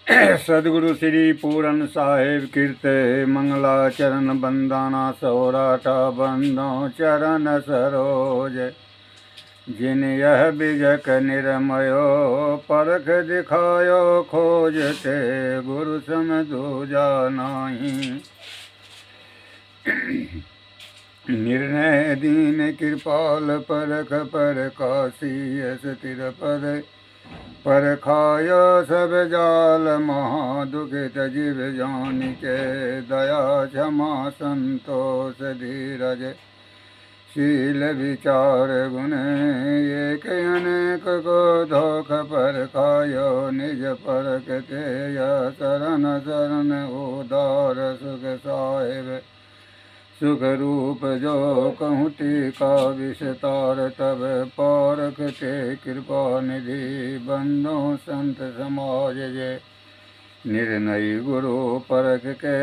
सदगुरु श्री पूरन साहेब कीर्ते मंगलाचरण बंदाना सौराठा बंदो चरण सरोज। जिन यह बिजक निरमयो परख दिखायो खोजते गुरु सम दूजा नाही। निर्णय दीन कृपाल परख पर काशियस तिर पद पर खायो सब जाल महादुखित जीव जान के दया क्षमा संतोष धीरज शील विचार गुण एक अनेक को धोख पर खायो निज परख ते शरण शरण उदार सुख साहेब सुख रूप जो कहूँ टीका विस्तार तब पारख ते कृपा निधि बंदो संत समाज जे निर्णय गुरु परख के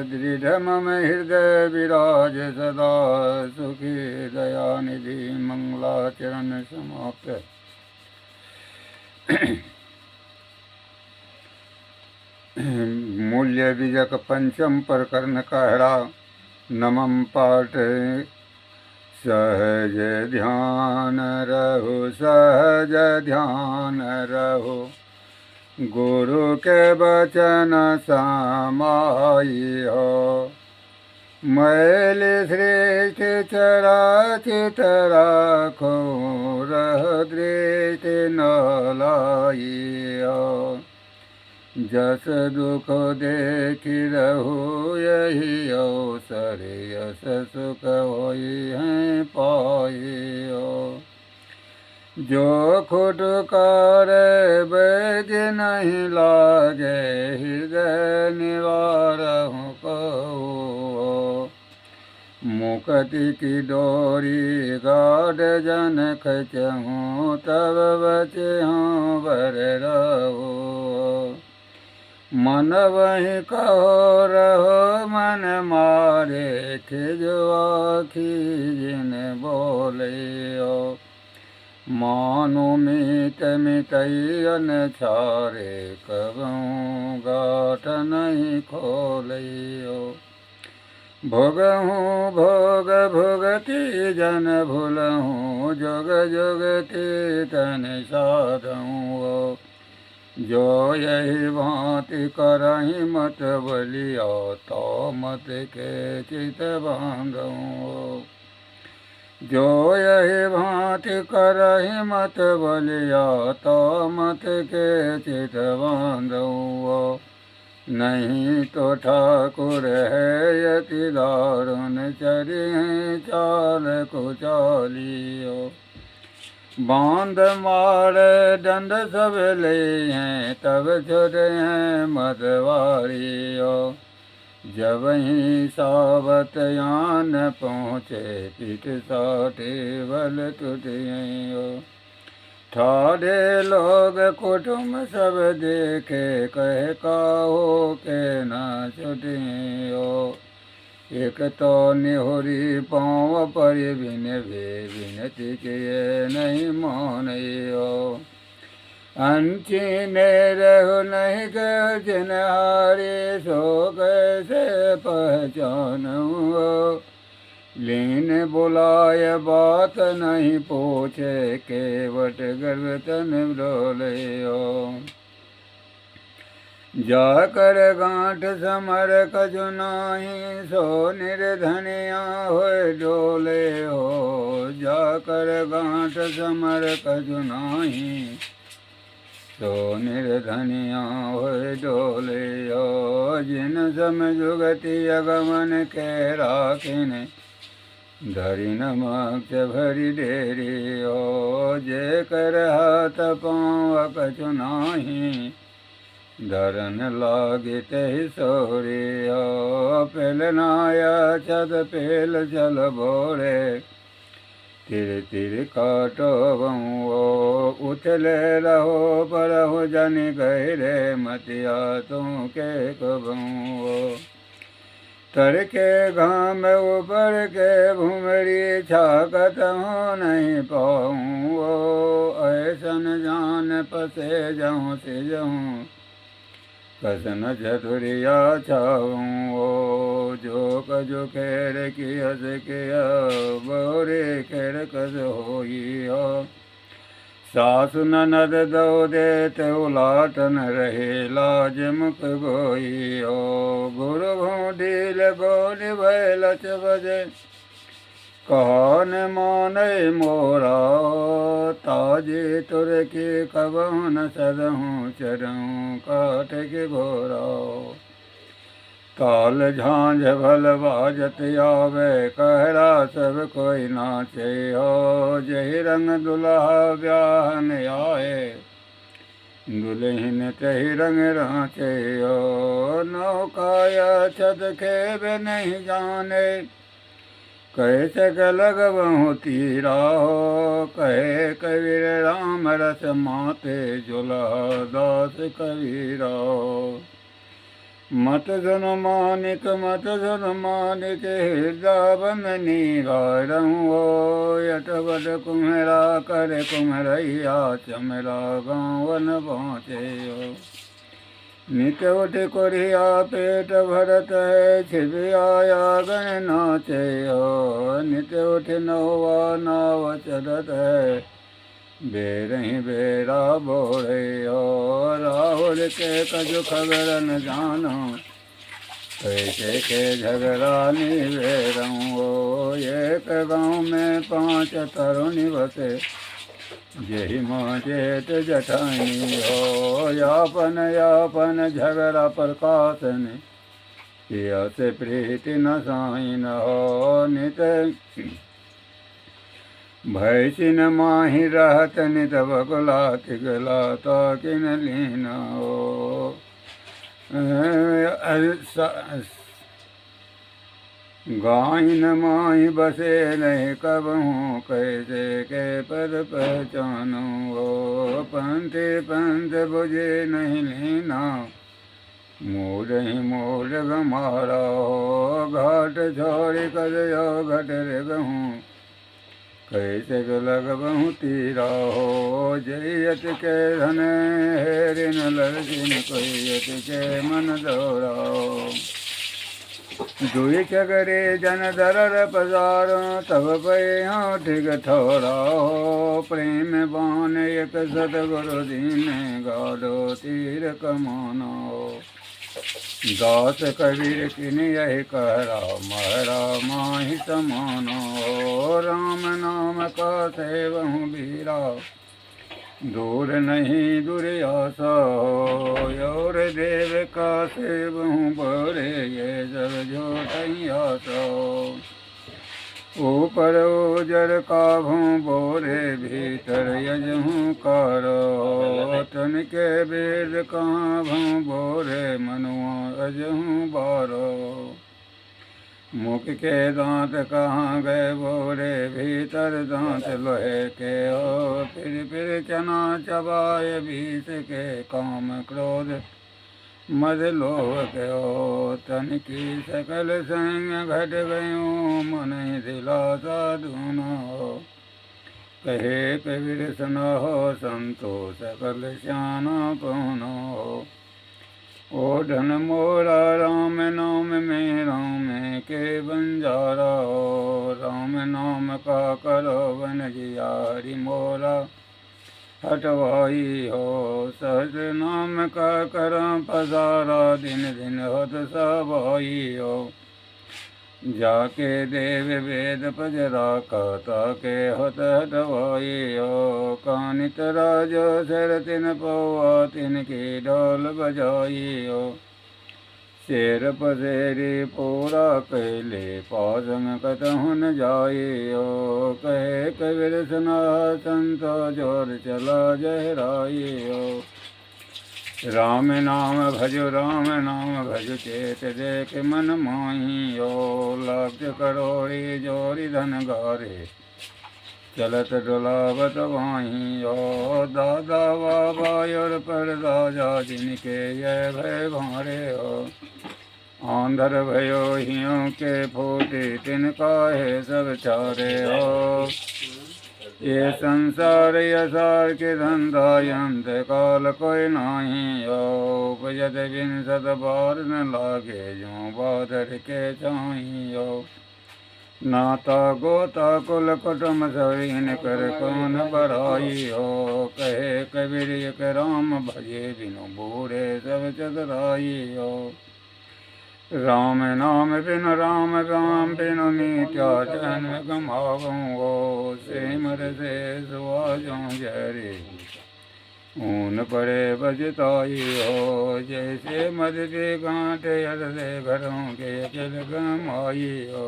दृढ़ मम हृदय विराज सदा सुखी दया निधि मंगलाचरण समाप्त। मूल्य बीजक पंचम प्रकरण कहरा नमम पाठ सहज ध्यान रहो सहज ध्यान रहो गुरु के वचन समाई हो मैल सृष्टि चराचित राखो रह दृष्टि न लाई हो जस दुख देखी रहु यही अवसर यस सुख होई है पाई हो जो खुटकार बैग नहीं लागे हृदय निवारहु कहो मुक्ति की डोरी गाढ़ जन खचहूँ तब बचहूँ बर रहो मन वही कहो रहो मन मारे खिजवा खिजिन बोले हो मानो मीत मितैयन छारे कबहूँ गाठ नहीं खोलियो भोगहूँ भोग भोगती जन भूलहूँ जोग जोगती तन साधहूँ जो यही भांति करही मत बलिया तो मत के चित बांधूँ जो यही भांति करही मत बलिया तो मत के चित बांधूँ नहीं तो ठाकुर है यति दारुण चरिए चाल को चालियो बांध मार दंड सब ले हैं तब छोड़े हैं मतवारियो जब ही सावत यान पहुँचे पीठ साठे बल टूटियो ठाढ़े लोग कुटुम सब देखे कह काहो के न छुटियो एक तो निहुरी पाँव पर बिन वे विनती के नहीं मानियो अंची ने रहु नहीं के जिनहारी सो कैसे पहचानूँ लीन बुलाए बात नहीं पूछे केवट गर्भ तन डोलियो जाकर गांठ समर कछु नाही सो निर्धनिया होए डोले हो जाकर गांठ समर कछु नाही सो निर्धनिया होए डोले हो जिन सम जुगति अगमन के राखिन धरि नमक भरी डेरी हो जे कर हाथ पाँव कछु नाही धरन लागे तहि सोरे हो पेलनाया छत पेल चल बोरे तिर तिर काटो बहु उछले रहो परहु जन गहरे मतिया तुम के कबहु तर के घाम ऊपर के भुमरी छाकत हूँ नहीं पाऊँ ऐसन जान पसे जाऊँ से जाऊँ कसन चतुरिया छाऊँ ओ जो कजो खेर की हस किया बोरे खेर कस होई हो सासु ननद दो देत उलाटन रहे लाज मुख गोई हो गुरु ढील गोल भय लच बजे कौन माने मोरा ताजे तुर के कवन सदहूँ चरूँ काट के घोरा ताल झांझ भल बाजत आवे कहरा सब कोई नाचे हो जही रंग दुल्हा ब्याहन आए दुल्हन तही रंग राचे हो नौकाया छत खेब नहीं जाने कैसे गलग बहु तीरा हो कहे कबीर राम रस माते जुल्हा दास कबीरा हो मत सुन मानिक मत सुन मानिक हृदय बंदनी गारहूँ हो यट बड कुम्हरा कर कुम्हरैया चमरा गाँवन पहुँचे हो नित उठ कोरिया पेट भरत है छिपिया गण नाचे हो नित उठ नौवा नाव चलत है बेरही बेरा बोरे हो राहुल के कजु खबर न जानो कैसे के झगड़ा निवेरऊँ हो एक गाँव में 5 तरुणी बसे जही माँ जेठ जठानी हो यापन यापन झगड़ा प्रकाशन पिया से प्रीति न साइन हो नित भैसिन माही रहत नित बगुला तिगला ताकिन लीन हो गाइन माही बसे नहीं कबहूँ कैसे के पर पहचानू हो पंथे पंथ बुझे नहीं लीना मूड ही मूड गमारा हो घाट छोड़ कर यो घट रे गहूँ कैसे लग बहु तीरा हो जयत के धन हेरिन लड़किन कोयत के मन दौड़ाओ दुई चगरे जन दरर पजारो तब पयो ठिक ठोराओ प्रेम बान एक सतगुरु दीन गाढ़ो तीर कमानो दास कबीर किन यही कहरा महरा माही समानो राम नाम का सेवहूँ बीरा दूर नहीं दुर्यासा और देव का सेवहूँ बड़े ये जब झोटही आसा ऊपर उजर काभूँ बोरे भीतर यजहूँ कारो तन के वेद कहाँ भूँ बोरे मनुआ अजहूँ बारो मुख के दांत कहाँ गए बोरे भीतर दांत लोहे के हो फिर चना चबाए बीस के काम क्रोध मद लोह के हो तन की सकल संग घट गयूँ मन दिलासा धूना हो कहे कबीर सुनो हो संतो सकल श्याना पहुनो हो ओ धन मोरा राम नाम में राम के बंजारा हो राम नाम का करो वन जियारी मोरा हटवाई हो सहज नाम का करम पसारा दिन दिन होत सवाई हो जाके देव वेद पजरा कहता के होत हटवाई हो कानित राजो सर तिन पौआ तिनकी ढोल बजाई हो शेर पसेरी पूरा कैले पासंग कतहुन जाई हो कहे कबीर सुना संतो जोर चला जहराई हो राम नाम भज चेत देख मन माही हो लाख करोड़ी जोरी धन गारे चलत डुलावत वाही हो दादा बाबा और पर राजा जिनके यह भय भारे हो आंधर भयो हियों के फूटे तिनका है सब चारे हो ये संसार यसार के धंधा अंत काल कोई नाही हो। उपजत विंसत बार न लागे जो बादर के चाही हो। नाता गोता कुल कुटुम सवीन कर कौन बराई हो। कहे कबीर एक राम भजे बिनु बूढ़े सब चतुराई हो। राम नाम बिनु राम राम बिनु मीठा जन्म गमावो। सिमर से सुहाजों जरे ऊन पड़े बजताई हो। जैसे मद के गांठे हरदे घरों के चल गमाई हो।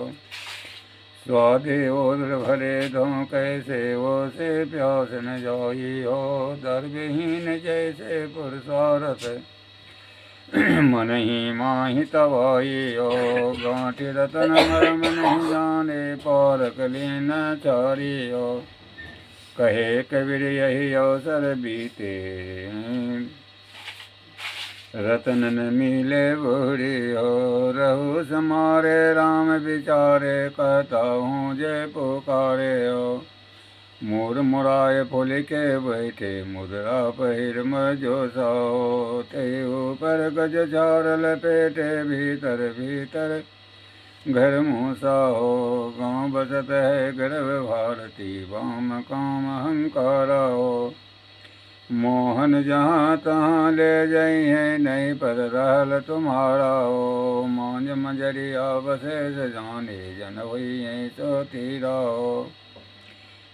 स्वादे ओदर भरे दो कैसे वो से प्यास न जाई हो। दर्भहीन जैसे पुरुषारथ मन ही माही तवाई हो। गांठी रतन मरम नहीं जाने पारक लीन चारी हो। कहे कबीर यही अवसर बीते रतन न मिले बूढ़ी हो। रहु समारे राम विचारे कहता हूँ जय पुकारे हो। मोर मुराए फूल के बैठे मुद्रा पहिर मजो साओ। ते ऊपर गज झार लपेटे भीतर भीतर घर मूसा हो। गाँव बसत है गर्भ भारती वाम काम अहंकारा हो। मोहन जहाँ तहाँ ले जाई है नहीं पर रहल तुम्हारा हो। मांझ मजरिया बसे जाने जन हुई है तो तीरा हो।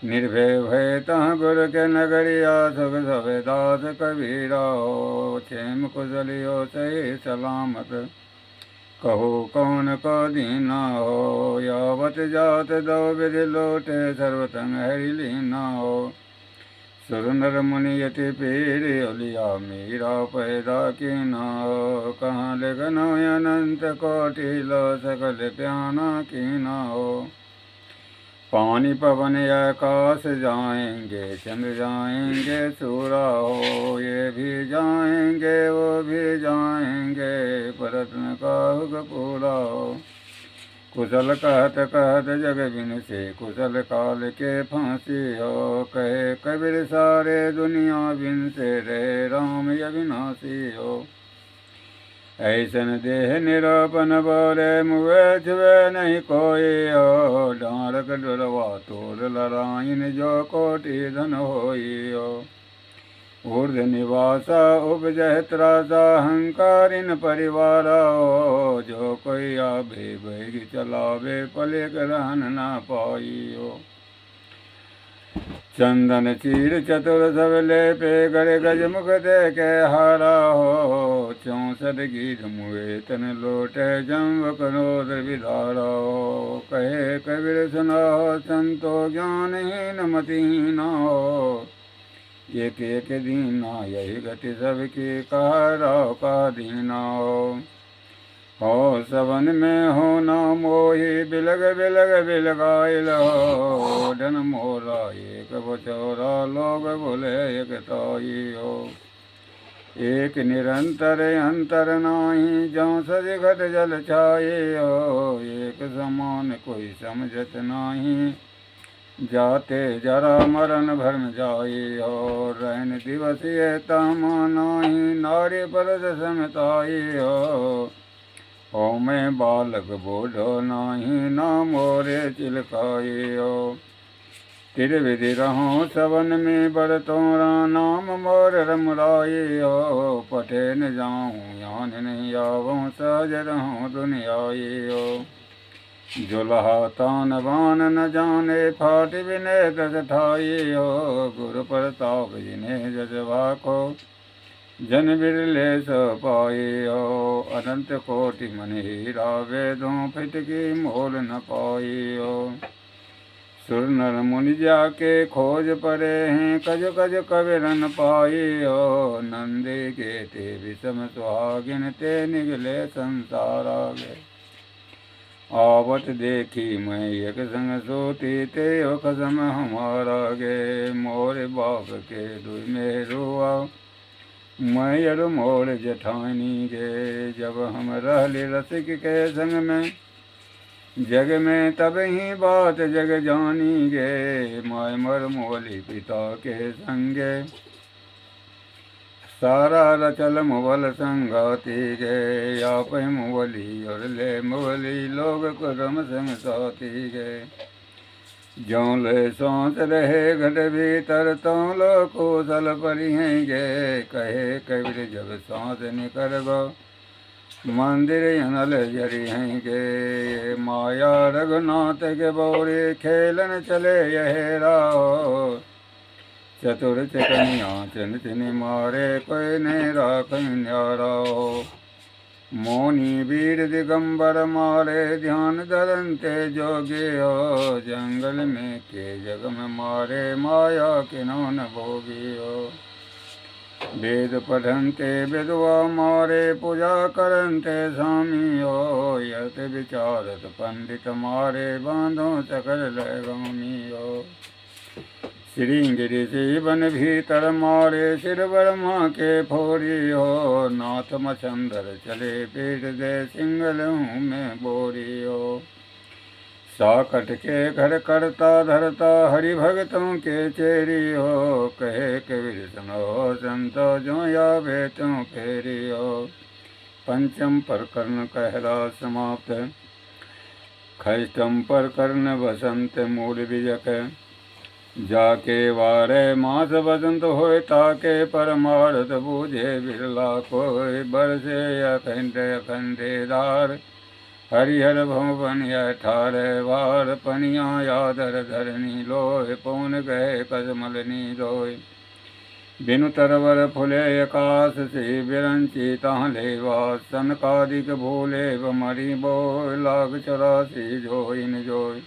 निर्भय भय तहाँ गुर के नगरिया सुख सभे दास कबीरा हो। क्षेम कुशलियो सही सलामत कहो कौन को दीना हो। यावत जात दो विधि लोटे सर्वतंग हरि लीना हो। सुर नर मुनि यति पीर ओलिया मीरा पैदा की ना हो। कहाँ लिखनो अनंत कोटि लो सकल प्याना की ना हो। पानी पवन आकाश जाएंगे चंद्र जाएंगे सूरा हो। ये भी जाएंगे वो भी जाएंगे परत्न का हुक पूरा हो। कुशल कहत कहत जग बिन से कुशल काल के फांसी हो। कहे कबीर सारे दुनिया बिन से रे राम अविनाशी हो। ऐसन देह निरापन बोले मुए छुए नहीं कोई हो। डारक डुरवा तोर लराइन जो कोटि धन होई हो। ऊर्ध निवासा उपजह त्रासा अहंकारिन परिवारा हो। जो कोई आभे बैग चलावे पले रहन न पाई हो। चंदन चीर चतुर सब ले पे गरे गज मुख दे के हारा हो। 64 गीत मुए तन लोटे जम्ब करोद विधारा हो। कहे कबीर सुनाओ संतो ज्ञानहीन मतिहीना हो। एक एक दीना यही गति सबकी कहारा का दीना हो। सबन में हो ना मोही बिलग बिलग बिलगाइल हो। डन मोरा एक बचौरा लोग बोले एक ताई हो। एक निरंतर अंतर नाही जौ सज घट जल छाए हो। एक समान कोई समझत नाही जाते जरा मरण भरम जाई हो। रैन दिवस ये तामा नाही नारी परद समताई हो। हो मैं बालक बूढ़ो नाही ना मोरे चिलकाई हो। तिरविधि रहो सबन में बरतोरा नाम मोर रमराई हो। पटे न जाऊँ यान नहीं आवूँ सहज रहूँ दुनियाई हो। जुलहा तान बान न जाने फाट विनय दस ठाई हो। गुरु प्रताप जिन्हें जजवा को जन बिरले सो पाई हो। अनंत कोटि मन हीरा वेदों फिटकी मोल न पाई हो। सुर नर मुनि जाके खोज पड़े हैं कज कज कबीरन पाई हो। नंदे के ते विषम सुहागिन ते निगले संसार आगे। आवत देखी मैं एक संग सोती ते कसम हमारा गे। मोर बाप के दुई में रुआ मैं यर मोर जेठानी गे। जब हम रहली रसिक के संग में जग में तब ही बात जग जानी गे, माय मर मोली पिता के संगे। सारा रचल मुवल संगाती गे, आप मुवली और ले मुवली लोग कुरम संग साथी गे। ज्यों ले सांस रहे घट भीतर, त्यों लो कौशल परिहेंगे। कहे कबीर जब सांस निकर गो, मंदिर अनल जरी हैंगे। माया रघुनाथ के बौरे, खेलन चले यह राहो। चतुर चकनिया चिन चिन मारे, कोई ने राख न्यारो। मौनी वीर दिगंबर मारे, ध्यान धरनते जोगे हो। जंगल में के जग में मारे, माया किनो न भोगी हो। वेद पढ़नते विधवा मारे, पूजा करनते स्वामी हो। यत विचारत पंडित मारे, बांधो चकर लगामी हो। श्रृंगिरि से वन भीतर मारे, सिर ब्रह्मा के फोरी हो। नाथ मछंदर चले पेट दे, सिंगल हूँ मैं बोरी हो। साकट के घर करता धरता, हरि भगतों के चेरी हो। कहे कबीर सुनो संतो, जो यावे त्यों फेरी हो। पंचम प्रकरण कहला समाप्त। खष्टम प्रकरण बसंत मूल बीजक। जाके वारे मास बसंत होय, ताके परमार्थ बूझे बिरला कोय। बरसे अखंड अखंडेदार, हरिहर भवन अठारह बार। पनिया यादर धरनी लोय, पौन गए कसमलनी लोय। बिनु तरवर फुले आकाश से, बिरंची ताले वास। सनकादिक भूले बमरी बोय, लाग 84 जोइन जोय।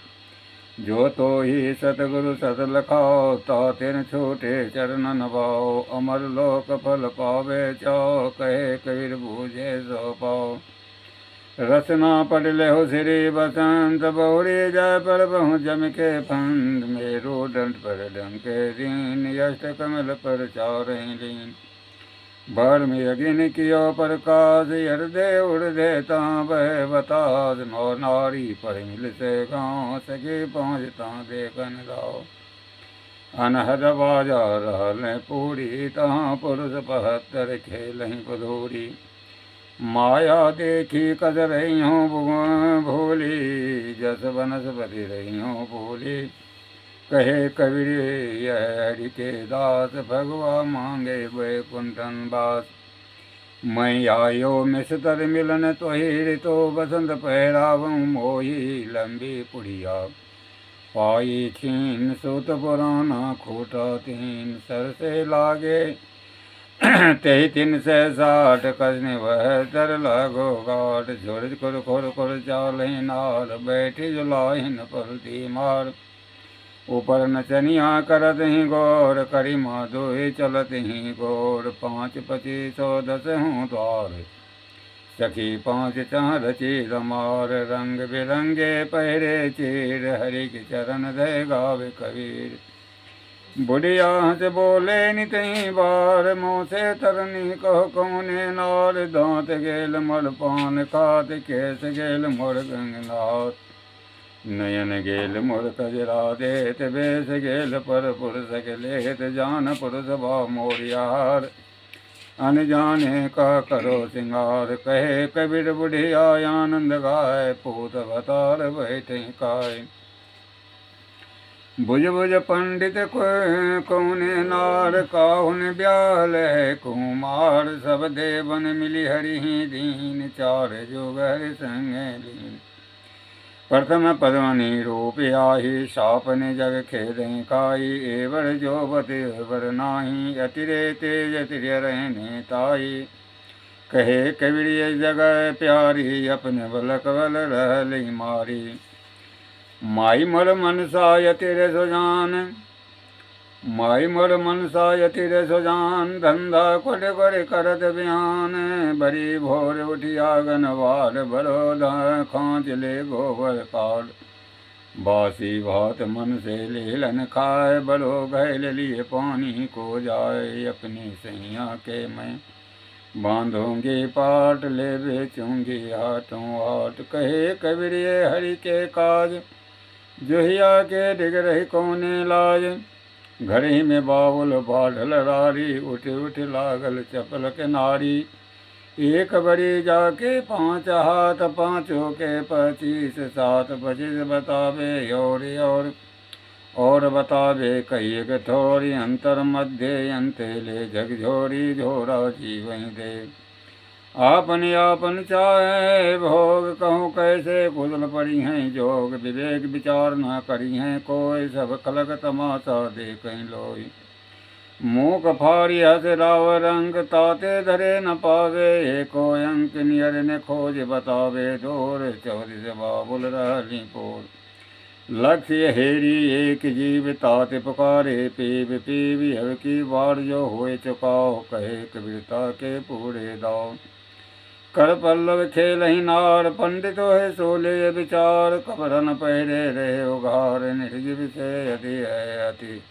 जो तो ही सतगुरु सत लखाओ, तातिन छोटे चरणन भाओ। अमर लोक फल पावे चाओ, कहे कबीर बूझे सो पाओ। रसना पढ़ ले हो श्री बसंत, बहुरी जाय पर बहु जम के फंद। मेरो दंड पर डंके दीन, यष्ट कमल पर चारें लीन। बार में अगिन कियो प्रकाश, हृदय उर्दय तां बह बतास। नौ नारी पर मिल से गाँव, सके पहुँच तां देखन लाओ। अनहद बाजा रहल पूरी, तहाँ पुरुष 72 खेलहीं पधूरी। माया देखी कद रही हूँ भूली, जस बनस्पति रही हूँ भूली। कहे कबीर यह हरि के दास, भगवा मांगे वैकुंठन वास। मैं आयो मिसतर मिलन तोहि, तो बसंत पहरावूँ मोही। लंबी पुड़िया पाई छीन, सूत पुराना खूटा तीन। सर से लागे 360 कसने वह तर लागो गाट। झुर खुर खुर खुर चाल नार, बैठी जुलाहिन पलती मार। ऊपर नचनिया करत ही गौर, करी माधोई चलत ही गौर। 5 25 10 हूँ द्वार, सखी 5 चार चीर मार। रंग बिरंगे पहरे चीर, हरि के चरण दे गावे कबीर। बुढ़िया हंस बोले नितई बार, मुँह से तरनी कहो कौने नार। दांत गेल मर पान खात, केस गेल मोर गंगनाथ। नयन गेल मोर कजरा देत, बेस गेल पर पुरुष लेत। जान पुरुष भा मोरियार, अनजाने का करो सिंगार। कहे कबीर बुढ़िया आनंद गाय, पूत भतार बैठे काय। बुझ बुझ पंडित कौने नार, काहुन ब्याल है कुमार। सब देवन मिली हरि दीन, 4 जोग हरि संग लीन। प्रथम पद्मनि रूप आही, सापन जग खेदें काई। एवर जो बति वर नाही, अतिरे तेज अतिरे रहने ताई। कहे कबीर ये जगह प्यारी, अपने बल कबल रहली मारी। माई मोर मनसा यतिरे सुजान, माई मोर मनसा यतिरे सुजान। धंधा कोट कोट करत बयान, बड़ी भोर उठिया गनवार। बड़ो खाँच ले गोबर काल, बासी भात मन से लेलन खाए। बड़ो घैल लिए पानी को जाए, अपनी सैया के मैं बांधूंगी पाट ले बेचूंगी हाथों हाथ। कहे कबीर ये हरि के काज, जोहिया के डिग रही कौने लाज। घर ही में बाबुल बाढ़ल रारी, उठ उठ लागल चपल के नारी। एक बड़ी जाके 5 हाथ, पाँचों के 25 7। 25 बतावे और बतावे कई एक थोड़ी। अंतर मध्य अंते ले झकझोरी, झोरा जीवन दे। आपन आपन चाहे भोग, कहूँ कैसे कुशल पड़ी हैं जोग। विवेक विचार न करी हैं कोई, सब खलक तमाशा देखै लोई। मूक फाड़ी हस राव रंग, ताते धरे न पावे। एको अंक नियर ने खोज बतावे, दौर 24 बाबुल रहली पोर। लक्ष्य हेरी एक जीव, तात पुकारे पीव पीव। हव की बार जो होए चुकाओ, कहे कबीरता के पूरे दाव। कर पल्लव खेल ही नार, पंडित है सोले विचार। कपरन पहरे रहे उघार, निर्जीव से अति है अति।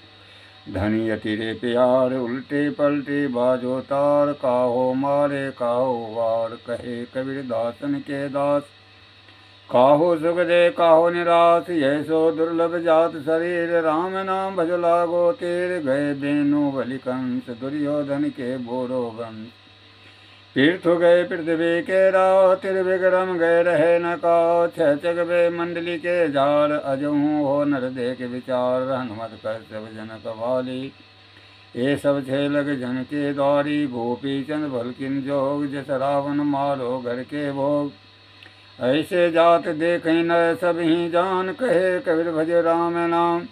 धनी अति रे प्यार, उल्टे पलटे बाजो तार। काहो मारे काहो वार, कहे कबीर दासन के दास। काहो सुख दे काहो निराश, यह सो दुर्लभ जात शरीर। राम नाम भज लागो तीर, गए बेनु बलि कंस। दुर्योधन के बोरो वंश। तीर्थ गए पृथ्वी के राह, त्रिविक्रम गए रहे न काओ। 6 जगवे मंडली के जाल, अजहूँ हो नर देख विचार। हनुमत कर सब जनक वाली, ये सब 6 लग जन के द्वारी। गोपी चंद भलकिन जोग, जस रावण मारो घर के भोग। ऐसे जात देखी न सब ही जान, कहे कबीर भज राम नाम।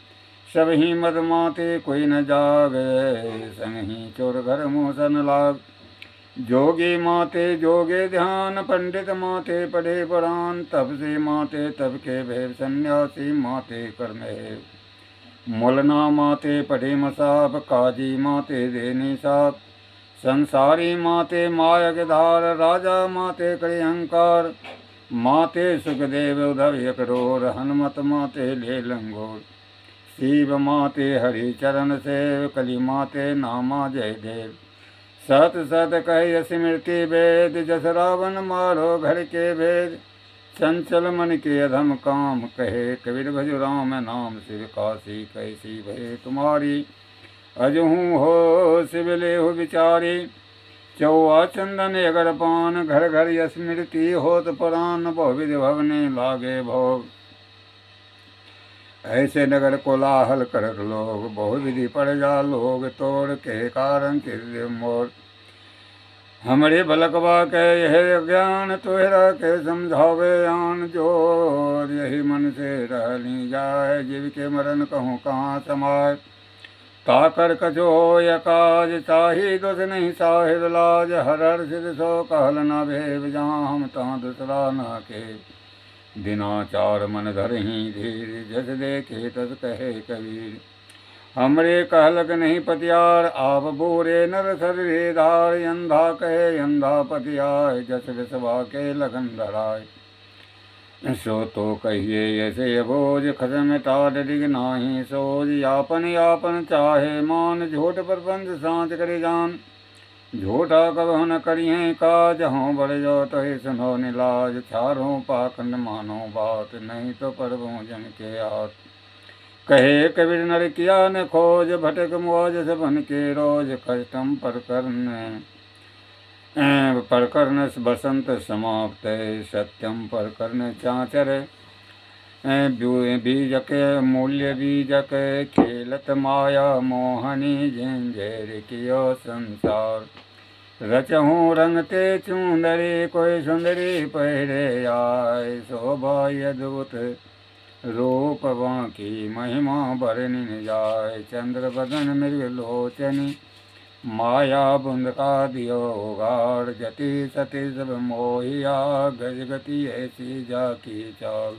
सब ही मद माते कोई न जागे, संग ही चोर घर मोसन लाग। जोगी माते जोगे ध्यान, पंडित माते पढ़े पुराण। तब से माते तब के भेद, सन्यासी माते कर्म है। मुलना माते पढ़े मसाप, काजी माते देनी साप। संसारी माते मायक धार, राजा माते करे अहंकार। माते सुखदेव उद्धव एक रोर, हनुमत माते ले लंगोर। शिव माते हरि चरण सेव, कली माते नामा जय देव। सत सत कह स्मृति वेद, जस रावण मारो घर के भेद। चंचल मन के अधम काम, कहे कबीर भज राम नाम। शिव काशी कैसी भय तुम्हारी, अजहूँ हो शिव लेहु विचारी। 14 चंदन अगर पान, घर घर स्मृति होत पुराण। बहुविध भवने लागे भोग, ऐसे नगर कोलाहल करत लोग। बहुविधि पड़ जा लोग, तोड़ के कारण चिर मोर। हमरे भलकवा के यह ज्ञान, तोहरा के समझावे आन। जोर यही मन से रहली जाय, जीव के मरण कहूँ कहाँ समाय। ताकर कछो होय काज, चाही दोष नहीं साहिब लाज। हर हर सिद्ध सो कहल न भेब, जहाँ हम तहाँ दूसरा न के। दिनाचार मन धरहि धीर, जस देखे तस कहे कबीर। हमरे कहलक नहीं पतियार, आप बोरे नर सर धार। अंधा कहे अंधा पतियाय, जस विसवा के लगन धराय। सो तो कहिए ऐसे अबोझ, खसम टाट डिग नाही सोज। यापन यापन चाहे मान, झूठ प्रपंच सांच करे जान। झूठा कबहु न करिए काज, हों बढ़ जाओ तो ही सुनो निलाज। छारों पाखंड मानो बात, नहीं तो परबों जन के हाथ। कहे कबीर नर किया न खोज, भटक मुआज सबन के रोज। कष्टम परकर्न बसंत समाप्त, सत्यम परकर्न चाचर। बीजक मूल्य बीजक, खेलत माया मोहनी। झंझेर कियो संसार, रचहूँ रंगते चूंदरी। कोई सुंदरी पहरे आय, शोभा अद्भुत रूप बाकी। महिमा बरनि न जाय, चंद्र बदन मृग लोचनी। माया बुंद का दियो गाड़, जति सती सब मोहिया। गज गति ऐसी जाकी चाल,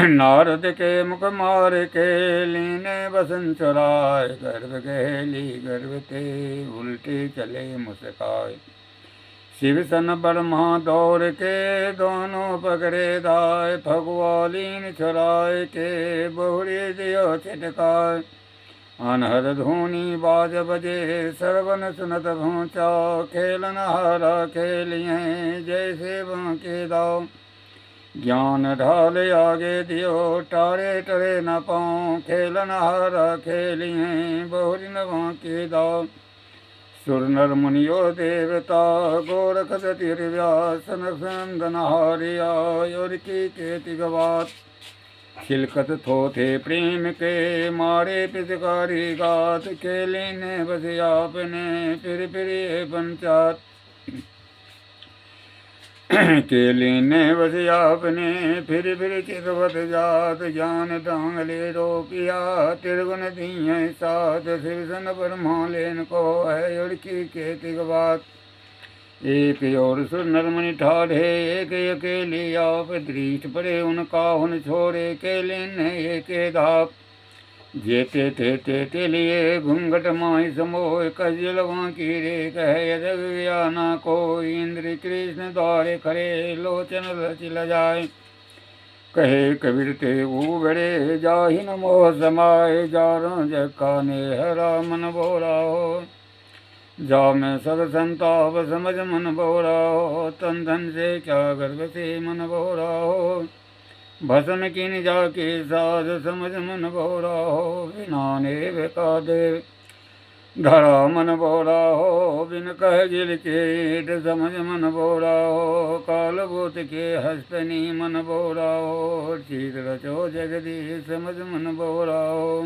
नारद के मुख मार के। लीने बसन चुराय, गर्भ गहेली गर्भ ते। उल्टे चले मुस्काय, शिव सन ब्रह्मा दौड़ के। दोनों पकड़े दाय, फगुआ लीन छुराय के। बहुरी दियो छिटकाय, अनहद धूनी बाज बजे सरवन सुनत भूचा, खेलन हारा खेलिए जैसे बांके दाव। ज्ञान ढाल आगे दियो टारे टरे न पाऊँ, खेलन हारा खेलिए बहुरी न बांके दाव। सुर नर मुनियो देवता गोरख व्यास, नंदन हारिया और की केति गवात। खिलकत थोथे प्रेम के मारे पिचकारी गात, खेले ने बस आपने फिर पंचात। केले ने बस आपने फिर चितवत जात, ज्ञान डांगले रोपिया तिरगुन दिए साथ। शिवसन ब्रह्मा लेन को है उड़की केतिक बात। एक और सुर नरमणि ठाढ़े एक अकेली आप, दृष्ट पड़े उनका हुन छोड़े केले ने एक धाप। जेते ते लिए घूंघट माही समोह, कजलवा की रे कह जग गया ना कोई। इंद्र कृष्ण द्वारे खरे लोचन रचिल जाए, कहे कबीर ते उबड़े जाहि न मोह समाए। जारो जक्का ने हरा मन बोरा हो, जा में सब संताप समझ मन बोरा हो। तन धन से क्या गर्भ से मन बोरा हो, भसन किन जाके साध समझ मन बोरा हो। बिना नेव का देव धरा मन बोरा हो, बिन कह गिल के ईट समझ मन बोरा हो। काल भूत के हस्तनी मन बोरा हो, चीत रचो जगदीश समझ मन बोरा हो।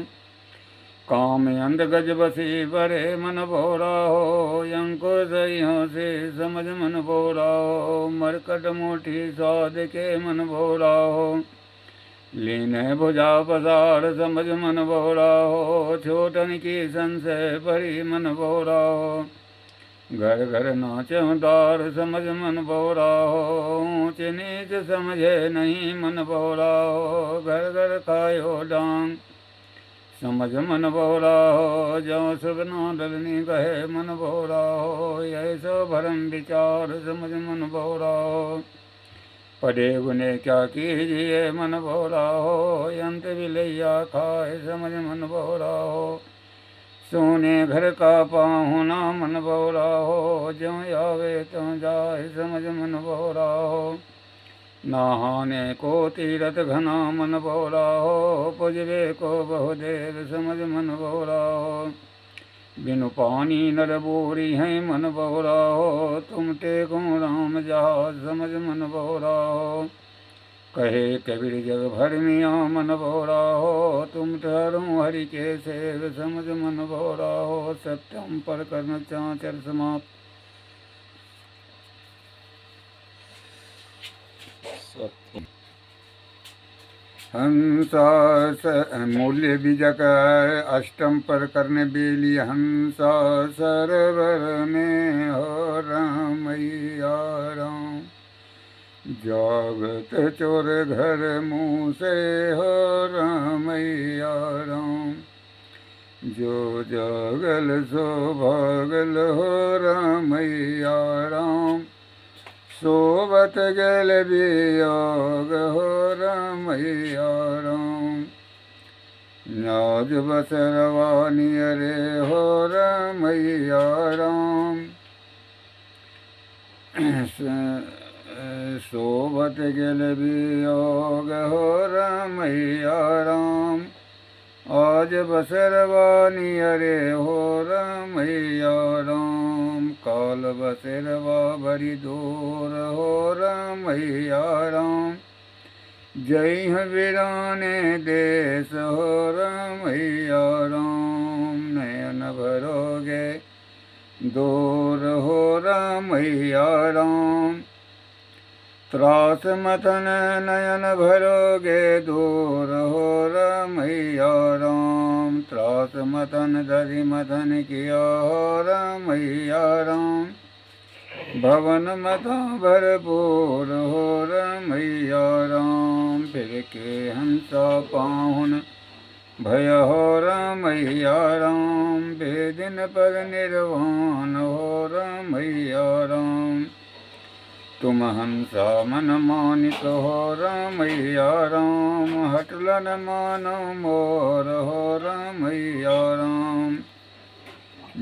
काम अंध गज बसी बरे मन बोरा हो, अंकुश सहियों से समझ मन बोरा हो। मरकट मोटी स्वाद के मन बोरा हो, लीने भुजा पसार समझ मन बोरा हो। छोटन की संशय परी मन बोरा हो, घर घर नाचदार समझ मन बोरा हो। ऊंच नीच समझे नहीं मन बोरा हो, घर घर खायो डांग समझ मन बोरा हो। जो सुख न डलनी कहे मन बोरा हो, ऐसो भरम विचार समझ मन बोरा हो। पढ़े गुने क्या कीजिए मन बोरा हो, अंत विलैया खाए समझ मन बोरा हो। सोने घर का पाहुना मन बोरा हो, ज्यों आवे त्यों जाए समझ मन बोरा हो। नहाने को तीरथ घना मन बोरा हो, पुजबे को बहुदेव समझ मन बोरा हो। बिनु पानी नर बोरी है मन बोरा हो, तुम टेको राम जहाज समझ मन बोरा हो। कहे कबीर जग भर मियाँ मन बोरा हो, तुम ठहरो हरि के सेव समझ मन बोरा हो। सत्यम पर करन चाचर समाप्त। हंसा मूल्य बीजक अष्टम पर करने बेली। हंसा सरवर में हो रामैया राम, जागत चोर घर मुँह से हो रामैया राम। जो जागल सो भागल हो रामैया राम, सोबत गल वियोग हो रामैया राम। न्याज बसरवानी अरे हो रामैया राम, सोबत गल वियोग हो रामैया राम। आज बसरवानी अरे हो रामैया राम, काल बसरवा बड़ी दूर हो रामैया राम। जय वीराने देश हो रामैया राम, नयन भरोगे दूर हो रामैया राम। त्रास मथन नयन भरोगे दूर हो रामैया राम। त्रास मथन दधि मथन किया हो रामैया राम। भवन मथा भरपूर हो रामैया राम। फिर के हंसा पाहुन भय हो रामैया राम। बेदिन पर निर्वाण हो रामैया राम। तुम हंसा मन मानित हो रामैया राम, हटलन मानो मोर हो रामैया राम।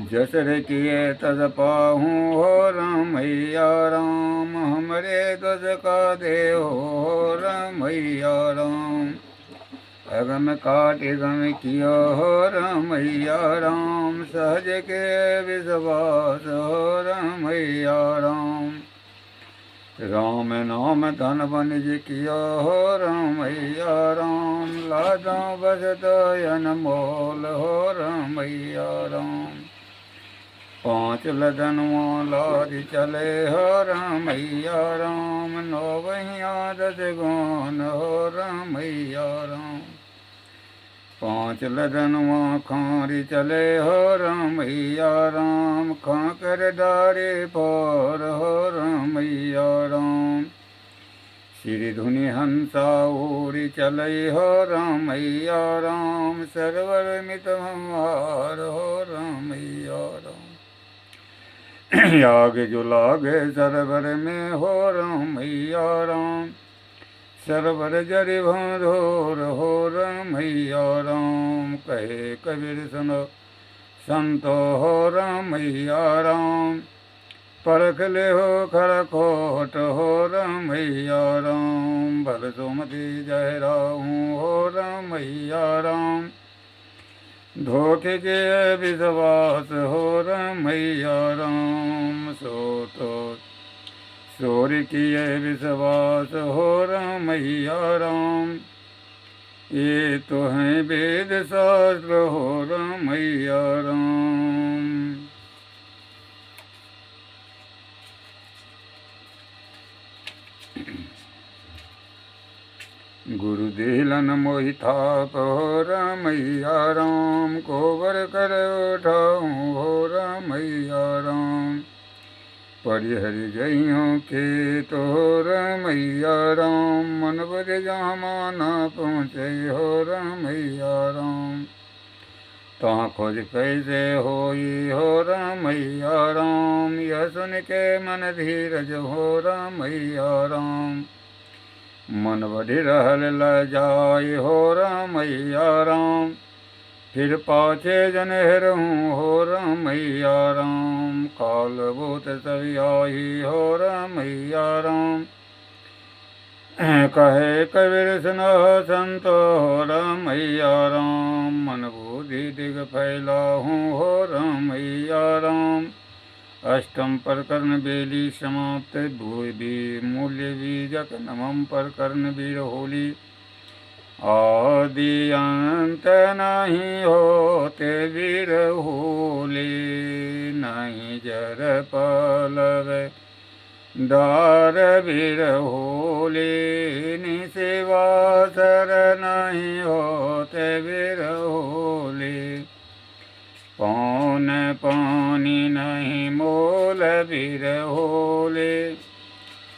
जसर किए तज पाहूँ हो रामैया राम, हमरे ध्वज का देव हो रामैया राम। अगम काट गम कियो हो रामैया राम, सहज के विश्वास हो रामैया राम। राम नाम धन बनिज कियो हो रामैया राम, लादो बसत अनमोल हो रामैया राम। पाँच लदनवा लाद चले हो रामैया राम, नौ बहिया दस गौन हो रामैया राम। पाँच लदनवा खारी चले हो रामैया राम, खाकर डारे पर हो रामैया राम। श्री धुनि हंसा उड़ी चले हो रामैया राम, सरवर मित हमार हो रामैया राम। याग जो लागे सरवर में हो रामैया राम, सरवर जरि भोर हो रामैया राम। कहे कबीर सुनो संतो हो रामैया राम, परख ले हो खरखोट हो रामैया राम। भल सुमति जय राहूँ हो रामैया राम, धोखे के विश्वास हो रामैया राम। सो तो सोर किए विश्वास हो रामैया राम, ये तो हैं वेद शास्त्र हो रामैया राम। गुरु दिलन मोहि थाप हो रामैया राम, कोबर कर उठाऊँ हो रामैया राम। परिहरि जइयों के तो रामैया राम, मन बद जहाँ माना पहुँचे हो रामैया राम। तहाँ खोज कैसे होई हो रामैया राम, यह सुन के मन धीरज हो रामैया राम। मन बढ़ि रहल ल जाय हो रामैया राम, फिर पाछे जन हेरहूँ हो रामैया राम। काल भूत सभी आई हो रामैया राम, कहे कबीर सुनो संतो हो रामैया राम। मन बुद्धि दिग फैलाहूँ हो रामैया राम, अष्टम प्रकरण बेली समाप्त। मूल्य बीजक नवम प्रकरण वीर होली। आदि अंत नहीं होते वीर होली, नहीं जर पलव दार वीर होली। निशिवासर नहीं होते वीर होली, पौन पानी नहीं मोल वीर होले।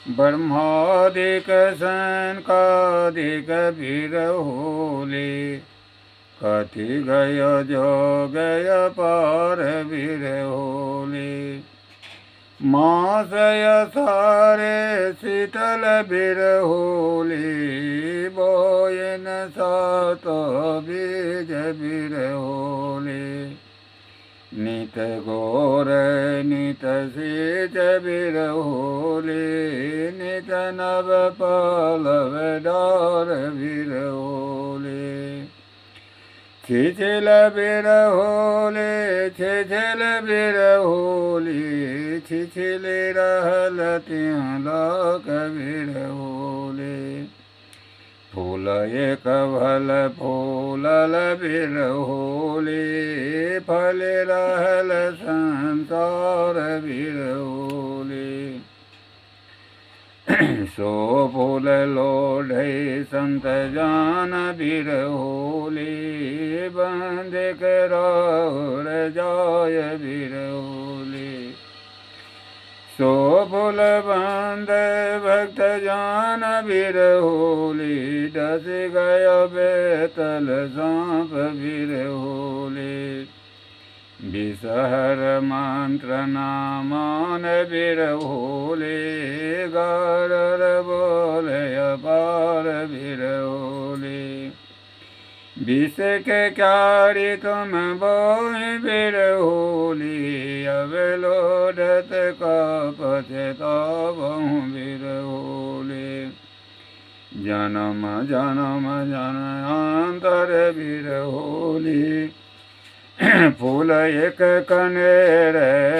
ब्रह्मादिक सनकादिक वीर होले, कथि गय जो गय पार वीर होले। मासय सारे शीतल वीर होले, बोयन सात बीज वीर होले। नित घोर नित शीत वीर होले, नित नव पलव डार वीर होले। छिछिल वीर होले छिछिल वीर होले, छिछिल रहल त्यों लोक वीर होले। फूल एक भल फूलल वीर होले, फल रहल संसार वीर होले। सो फूल लोढ़े संत जान वीर होले, बंध कर जाय वीर होले। सो फूल बंद भक्त जान वीर होले, डस गय बेतल सांप वीर होले। विषहर मंत्र नामान वीर होले, गर बोले अपार वीर होली। विष के क्यारी तुम बोए वीर होली, अब लोढ़त का पछतावहु वीर होली। जन्म जन्म जन्मांतर वीर होली, फूल एक कनेर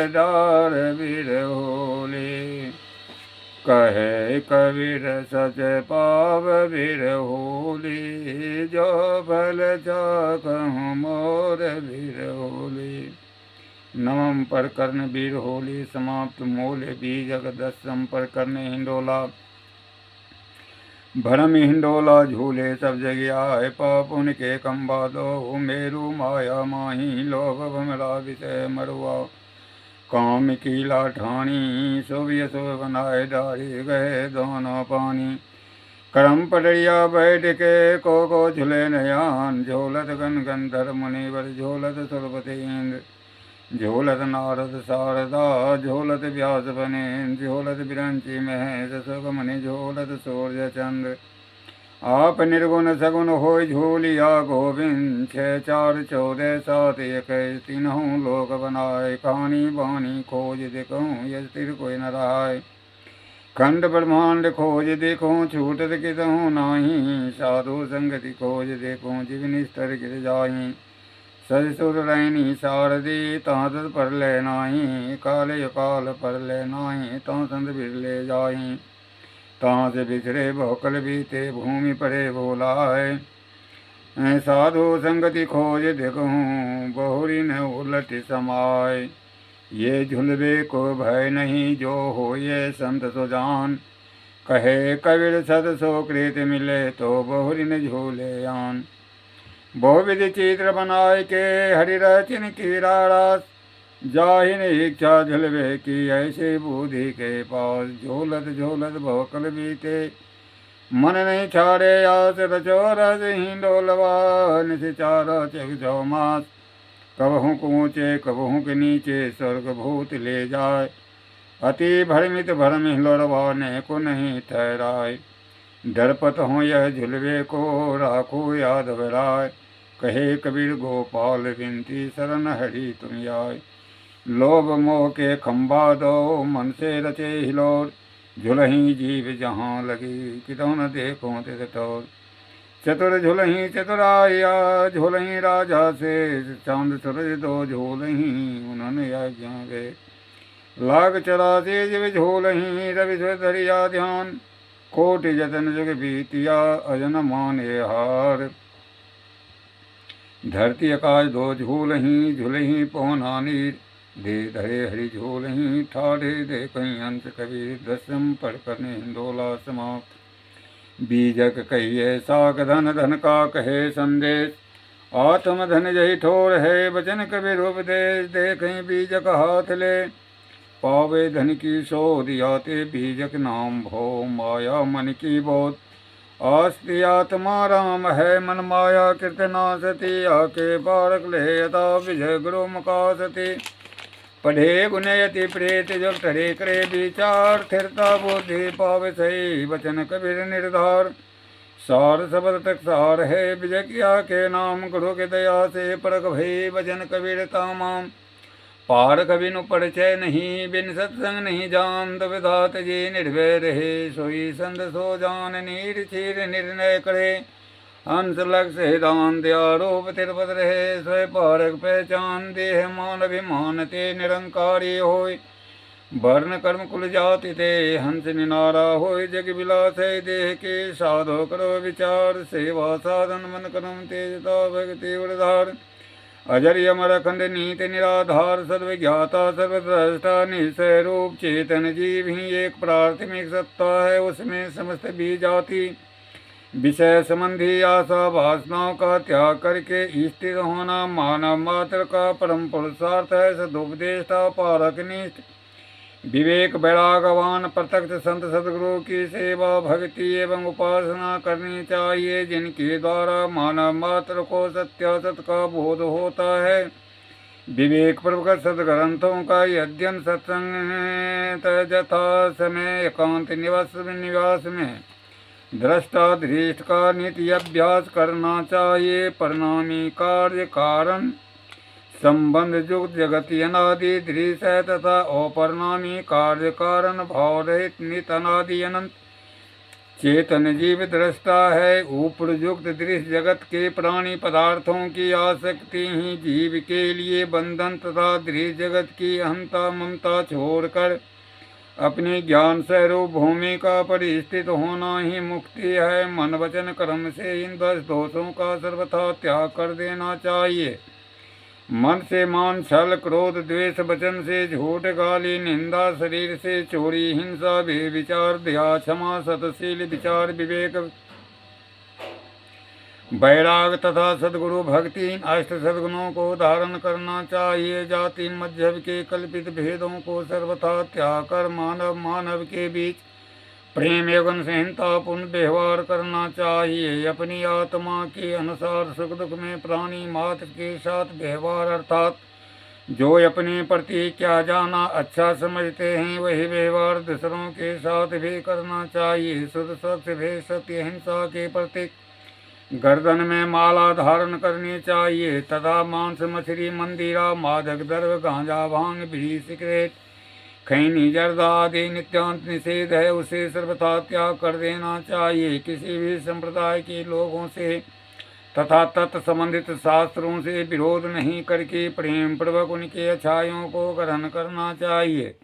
डार वीर होली। कहे कबीर सच पाव वीर होली, जो भल चाकहु मोर वीर होली। नवम प्रकरण वीर होली समाप्त। मूल बीजक दसम प्रकरण हिंडोला। भरम हिंडोला झूले सब जग आए, पाप उनके कंबा दो मेरु माया माही। लोभ भमरा विषय मरुआ, काम की लाठानी। सोभिय सोभ बनाए डारी, गए दोनों पानी। करम पटरिया बैठ के को झूले नयान, झोलत गन गंधर मुनिवर झोलत सुरपति इंद्र। झोलत नारद शारदा झोलत व्यास बने, झोलत बिरंची महेश सुगमनि झोलत सूर्य चंद्र। आप निर्गुण सगुण होय झूलिया गोविंद, 6 4 14 7 21 तीनों लोक बनाए। कहानी बानी खोज देखूं, यह स्थिर कोई न रहाय। खंड ब्रह्मांड खोज देखूं, छूटत कितहु नाही। साधु संगति खोज देखूं, जीव निस्तर गिर जाही। सजसुर रैनी शारदी, तांत पर ले नाही। काल काल पर ले नाही, तां संत बिरले जाही। तां से बिछड़े बहुकल बीते, भूमि परे भोलाए। साधु संगति खोज देखूं, बहुरी न उलट समाय। ये झुलवे को भय नहीं, जो हो ये संत सुजान। कहे कबीर सत सो कृत मिले, तो बहुरी न झूले आन। बहुविधि चित्र बनाए के, हरि रचन की रास। जाहिन इच्छा झुलवे की, ऐसे बुद्धि के पास। झोलत झोलत बहुकल बीते, मन नहीं छाड़े आस। रचो रस हिंडोलवा, निस चारा चग चौमास। कबहू को ऊँचे कबहू के नीचे, स्वर्ग भूत ले जाए। अति भ्रमित भरम हिलोड़वा, ने को नहीं ठहराए। डरपत हो यह झुलवे को, राखो याद बराय। कहे कबीर गोपाल विनती, शरण हरि तुम आए। लोभ मोह के खंबा दो, मन से रचे हिलोर। झुलही जीव जहाँ लगी, कितौ न देखो तित तोर। चतुर झुलही चतुराया, झुलही राजा से। चांद सूरज दो झूलही, उन्होंने आज्ञा वे। लाग 84 जीव झूलही, रवि धरिया ध्यान। कोटि जतन जुग बीतिया, अजन माने हार। धरती आकाश दो झूलही, झुलही पवना नीर। दे धरे हरि झूलही, ठाढ़े दे कहीं अंत कबीर। दसम प्रकरण हिंडोला समाप्त। बीजक कहिए साक धन, धन का कहे संदेश। आत्म धन जही ठोर है, वचन कबीर उपदेश। दे कहीं बीजक हाथ ले, पावे धन की शोध। याते बीजक नाम भो, माया मन की बोध। आस्ति आत्मा राम है, मन माया कृतनासती। आके बारक ले यथा, विजय गुरु मुकासती। पढ़े गुनयति प्रेत, जब टरे करे विचार। स्थिरता बुद्धि पावे सही, वचन कबीर निर्धार। सार सबद तक सार है, विजय किया के नाम। गुरु के दया से परख भई, वचन कबीर तामाम। पार कभी नु परिचय नहीं, बिन सत्संग नहीं जान। विधात जी निर्भय रहे, सोई संत सो जान। नीर चीर निर्णय करे, अंश लक्ष्य हिदान। दया रूप तिरपत रहे, स्वय पारक पहचान। देह मान अभिमान ते निरंकारी होय। वर्ण कर्म कुल जाति ते, हंस निनारा होय। जग विलास है देह के, साधो करो विचार। सेवा साधन मन कर्म तेजता, भक्ति वरधार। अजर अमर अखंड नीत निराधार, सर्वज्ञाता सर्वद्रष्टा। निश्चय रूप चेतन जीव ही एक प्राथमिक सत्ता है, उसमें समस्त भी जाति। विषय संबंधी आशा वासनाओं का त्याग करके स्थिर होना मानव मात्र का परम पुरुषार्थ है। सदुपदेष्टा पारक निष्ठ, विवेक वैरागवान, प्रत्यक्ष संत सदगुरु की सेवा भक्ति एवं उपासना करनी चाहिए, जिनके द्वारा मानव मात्र को सत्यासत का बोध होता है। विवेक पूर्वक सदग्रंथों का अध्ययन सत्संग यथा समय एकांत निवास में दृष्टा दृष्ट का नित्य अभ्यास करना चाहिए। परिणामी कार्य कारण संबंध युक्त जगत अनादि दृश्य है तथा अपरिणामी कार्य कारण भाव रहित नित अनादि अनंत चेतन जीव दृष्टा है। उपयुक्त दृश्य जगत के प्राणी पदार्थों की आसक्ति ही जीव के लिए बंधन तथा दृश्य जगत की अहंता ममता छोड़कर अपने ज्ञान स्वरूप भूमि का परिस्थित होना ही मुक्ति है। मन वचन कर्म से इन 10 दोषों का सर्वथा त्याग कर देना चाहिए। मन से मान छल क्रोध द्वेष, वचन से झूठ गाली निंदा, शरीर से चोरी हिंसा विचार दया क्षमा सतशील विचार विवेक वैराग तथा सद्गुरु भक्ति अष्ट सद्गुणों को धारण करना चाहिए। जाति मजहब के कल्पित भेदों को सर्वथा त्याग कर मानव के बीच प्रेम एवं संहितापूर्ण व्यवहार करना चाहिए। अपनी आत्मा के अनुसार सुख दुख में प्राणी मात्र के साथ व्यवहार अर्थात जो अपने प्रति क्या जाना अच्छा समझते हैं वही व्यवहार दूसरों के साथ भी करना चाहिए। शुद्ध स्वच्छ भेद सत्य हिंसा के प्रतीक गर्दन में माला धारण करनी चाहिए तथा मांस मछली मंदिरा मादक द्रव्य गांजा भांग बीड़ी सिगरेट खैनी जर्दा आदि नित्यांत निषेध है उसे सर्वथा त्याग कर देना चाहिए। किसी भी संप्रदाय के लोगों से तथा तत् संबंधित शास्त्रों से विरोध नहीं करके प्रेम पूर्वक उनके अच्छाइयों को ग्रहण करना चाहिए।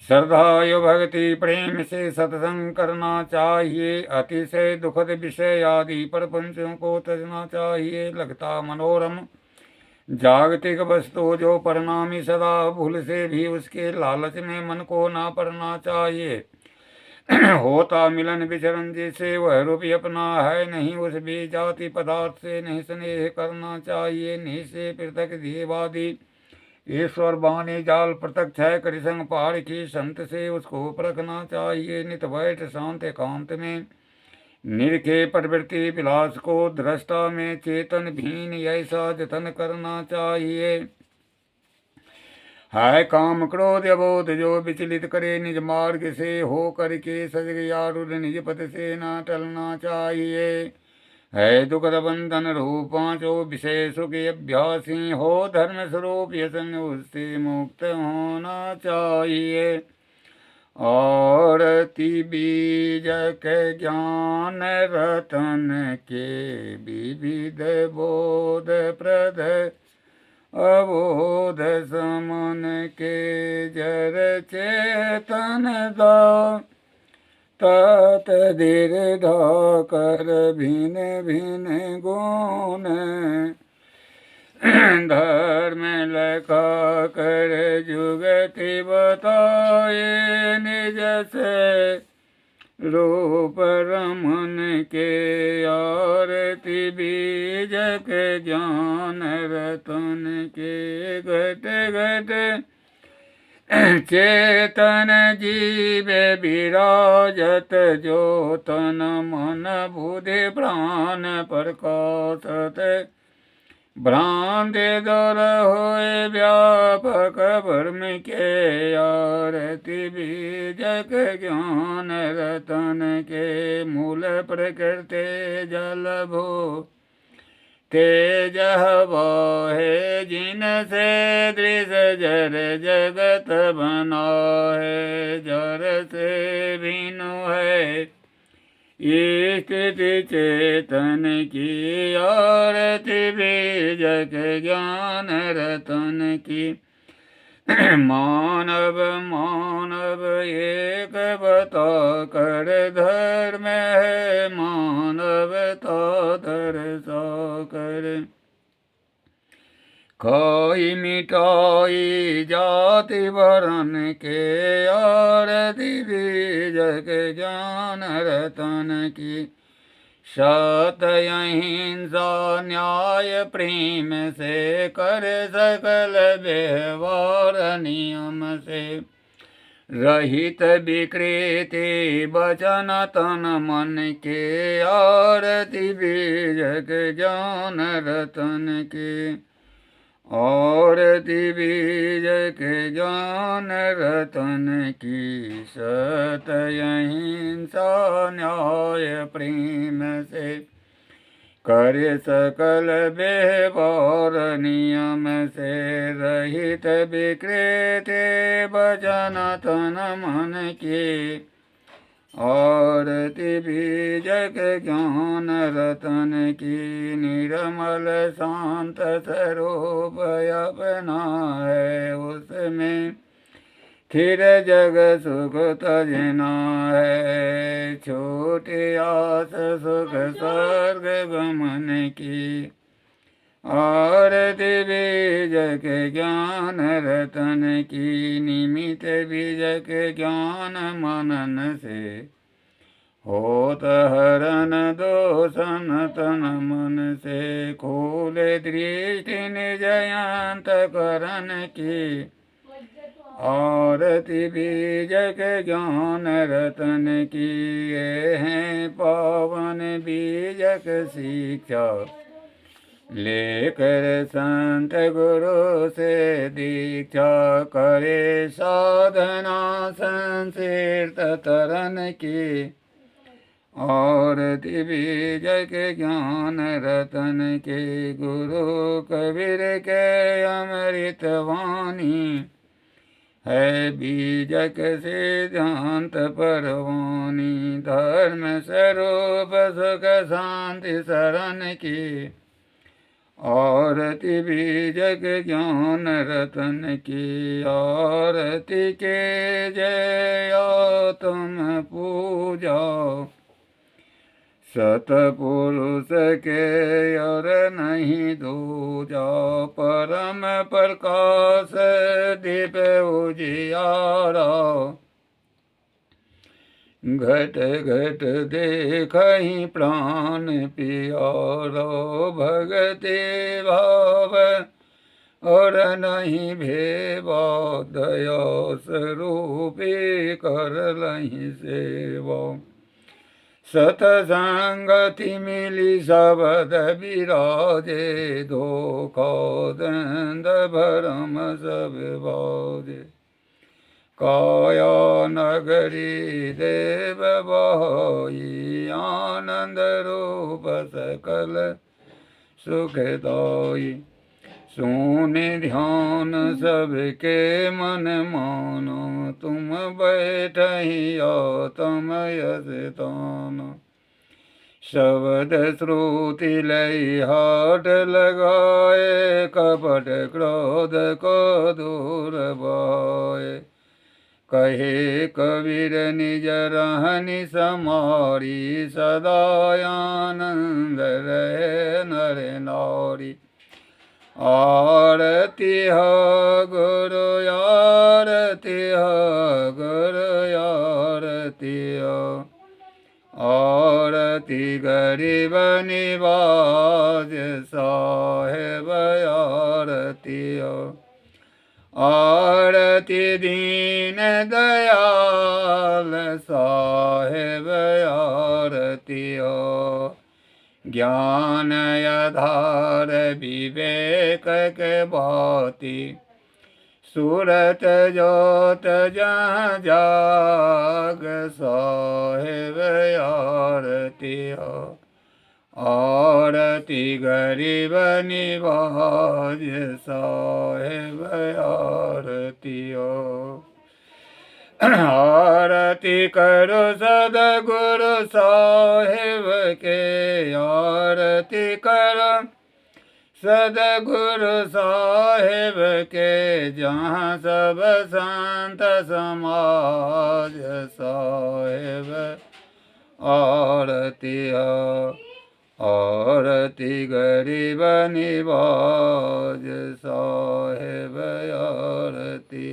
श्रद्धा एवं भक्ति प्रेम से सत्संग करना चाहिए। अतिशय दुखद विषय आदि प्रपंचों को त्यजना चाहिए। लगता मनोरम जागतिक वस्तु जो परिणामी सदा भूल से भी उसके लालच में मन को ना पड़ना चाहिए। होता मिलन विचरण जैसे वह रूप अपना है नहीं उस भी जाति पदार्थ से नहीं स्नेह करना चाहिए। नहीं से पृथक देवादि ईश्वर बाणी जाल प्रत्यक्ष है कृसंग पहाड़ की संत से उसको परखना चाहिए। नित बैठ शांत एकांत में निरखे प्रवृत्ति विलास को दृष्टा में चेतन भीन ऐसा जतन करना चाहिए। है काम क्रोध अबोध जो विचलित करे निज मार्ग से हो करके सजग आरूढ़ निज पद से न टलना चाहिए। है दुखद बंधन रूप पांचों विषय सुख अभ्यासी हो धर्म स्वरूप यसन उससे मुक्त होना चाहिए। आरती बीज के ज्ञान रतन के विविध बोध प्रद अबोध समन के जर चेतन दा तत दीर्घा कर भिन भिन गुण धर्म लखा कर जुगति बताए निज से रूप रमन के आरती बीज के ज्ञान रतन के घट घट चेतन जीव विराजत जो तन मन बुद्धि प्राण प्रकाशत भ्रांति दूर होए व्यापक भ्रम के आरती बीजक ज्ञान रतन के मूल प्रकृति जल भू तेज है जिनसे दृश्य जर जगत बना है जर से भिन्न है स्थिति चेतन की आरती बीजक ज्ञान रतन की मानव मानव एक बता कर धर्म है मानवता दर्शा कर खाई मिटाई जाति वरण के आरती बीजक ज्ञान रतन की सत्य अहिंसा न्याय प्रेम से कर सकल व्यवहार नियम से रहित विकृति वचन तन मन के आरती बीजक ज्ञान रतन के और बीज के ज्ञान रतन की सत अहिंसा न्याय प्रेम से करे सकल व्यवहार नियम से रहित विकृति वचन तन मन के और बीज के ज्ञान रतन की निर्मल शांत स्वरूप अपना है उसमें स्थिर जग सुख तजना है छोटी आस सुख स्वर्ग गमन की और बीज के ज्ञान रतन की निमित बीज के ज्ञान मनन से होत हरण दोषन तन मन से खोल दृष्टि निजयंत करण की और बीज के ज्ञान रतन की ये हैं पावन बीजक शिक्षा लेकर संत गुरु से दीक्षा करे साधना संसित तरन की और बीज के ज्ञान रतन के गुरु कबीर के अमृत वाणी है बीजक सिद्धांत परवानी धर्म स्वरूप सुख शांति शरण की और बीजक ज्ञान रतन की आरती के जय तुम पूजा सतपुरुष के और नहीं दूजा परम प्रकाश दीप उजियारा घट घट देखहि प्राण प्यारो भगति भाव और नहीं भेवा दया स्वरूपी कर लहि सेवा सतसंगति मिली शबद विराजे धोखा दंद भरम सब बाजे काया नगरी देव बहाई आनंद रूप सकल सुखदाई सोने ध्यान सबके मन मानो तुम बैठही तम यतान शब्द श्रुति लई हाट लगाए कपट क्रोध को दूर बाए कहे कबीर निज रहनि समारी सदा आनंद रहे नर नारी आरती गुरु आरती गुरु आरती आरती गरीब निवाज साहेब आरती आरती दीन दयाल साहेब आरती ज्ञान आधार विवेक के भांति सूरत जोत जहाँ जाग साहेब आरती आरती गरीब निवाज साहेब आरती आरती करो सदगुरु साहेब के आरती करो सदगुरु साहेब के जहाँ सब संत समाज साहेब आरती आरती गरीब निवाज साहेब आरती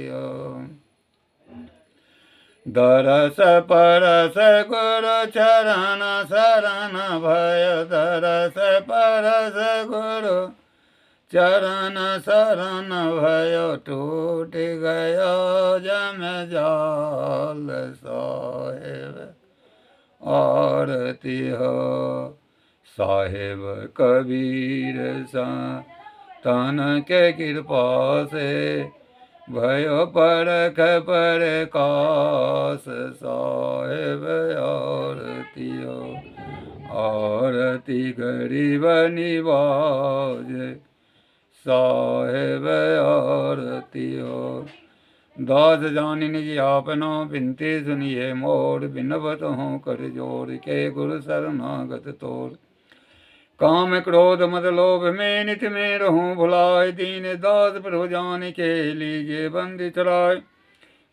दरस परस गुरु चरण शरण भय दरस परस गुरु चरण शरण भय टूट गया जम जाल साहेब आरती हो साहेब कबीर सा तन के कृपा से भयो परख परकास साहेब आरतियो आरती गरीब निवाज साहेब आरतियो दास जानि निज आपनो बिनती सुनिए मोर बिनवत हूँ कर जोर के गुरु शरणागत तोर काम क्रोध मद लोभ में नित में रहूं भुलाए दीन दास प्रभु जान के लीजिए बंदी चलाए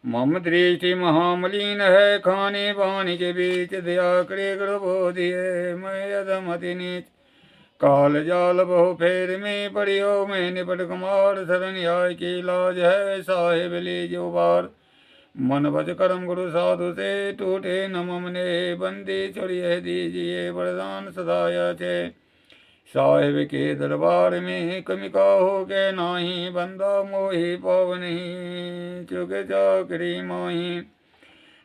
मम दृष्टि महामलिन है खाने पानी के बीच दया करे गुरु बोधिए मैं अधमति नीच काल जाल बहु फेर में पड़ियो मैं निपट कुमार शरण आय की लाज है साहेब लीजो बार मन भज करम गुरु साधु से टूटे न ममने बंदी छोड़िए दीजिए वरदान सदाया छे साहेब के दरबार में कमी काहो के नाही बंदा मोहि पावनी चुके चाकरी माही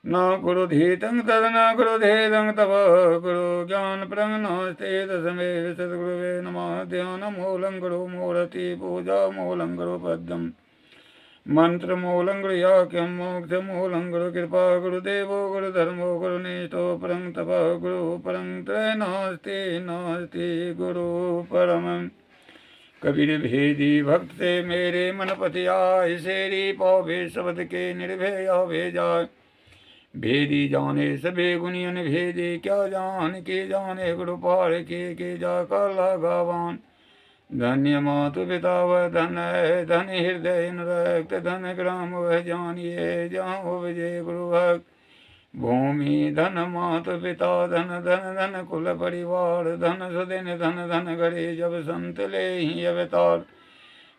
ना गुरु धीतं तद न गुरु धेदं तप गुरु ज्ञान प्रंग नास्ते दशमे सद्गुरुवे नमः ध्यान मूलं गुरु मूर्ति पूजा मूलं गुरु पद्म मंत्र मूलं गुरु याक्यं मोक्ष मूलं गुरु कृपा गुरुदेवो गुरु धर्मो गुरु निष्ठो परं तप गुरु परं त्रय नास्ति नास्ति गुरु परमं कबीर भेदी भक्त से मेरे मन पति आय शेरी पावे शब्द के निर्भय आवे जाय भेदी जाने सबे गुणियन भेदे क्या जान के जाने गुरु पार के जा कर लगावान धन्य मातु पिता वह धन है धन हृदय रक्त धन ग्राम वह जानिए जहाँ हो विजय गुरु भक्त भूमि धन मातु पिता धन धन धन कुल परिवार धन सुदिन धन धन गरे जब संत ले ही अवतार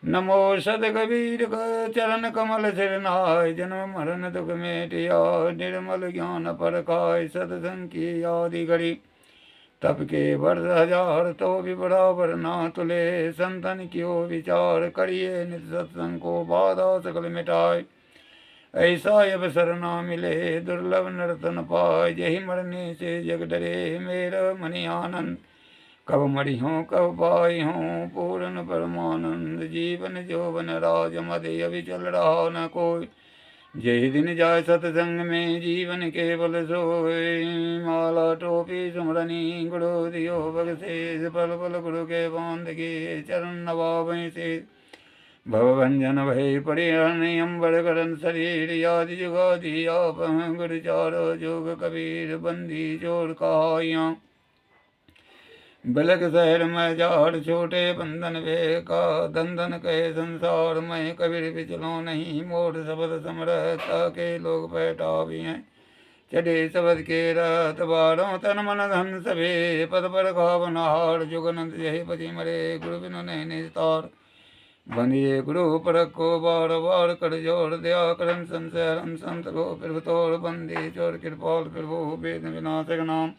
नमो सद कबीर चरण कमल सिरनाय जन्म मरण दुख मेटिया निर्मल ज्ञान परखाय सत्संग की आदि घड़ी तप के वर्ष हजार तो भी बराबर ना तुले संतन क्यों विचार करिए नित सत्संग को बाधा सकल मिटाए ऐसा अवसर ना मिले दुर्लभ नर्तन पाए यही मरने से जग डरे मेरा मनि आनंद कब मरी हूँ कब पाई हूँ पूर्ण परमानंद जीवन जोवन राज मदे अभी चल रहा न कोई जय दिन जाय सत्संग में जीवन केवल सोए माला टोपी सुमरनी गुरु दियो बगशेष पल पल गुरु के बांध के चरण नवावें से भवभंजन भय परिहरण अम्बर करन शरीर यादि जुगादि आप गुरु चारो जोग कबीर बंदी चोर कहाइयाँ बलक शहर में जाड़ छोटे बंधन वे का दंदन कहे संसार में कबीर बिचलो नहीं मोर शब्द समरता के लोग बैठा भी हैं चढ़े शब्द के रात बारों तन मन धन सभे पद पर खावनहार जुगनंद यही पति मरे गुरु बिनु नहीं निस्तार बनिए गुरु परख को बार बार कर जोड़ दया करन संसरण संत को प्रभु तोड़ बंदी चोर कृपाल प्रभु वेद विनाशक नाम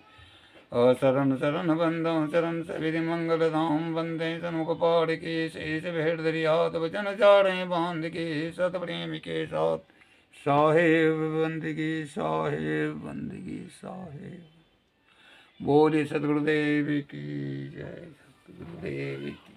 शरण शरण बंदो शरण सविधि मंगल धाम बंदे सन्मुख पाड़ के शेष भेड़ धरी हाथ वचन चारे बांध के सत प्रेम के साथ साहेब बंदगी साहेब बंदगी साहेब बोले सतगुरुदेव की जय सतगुरुदेव की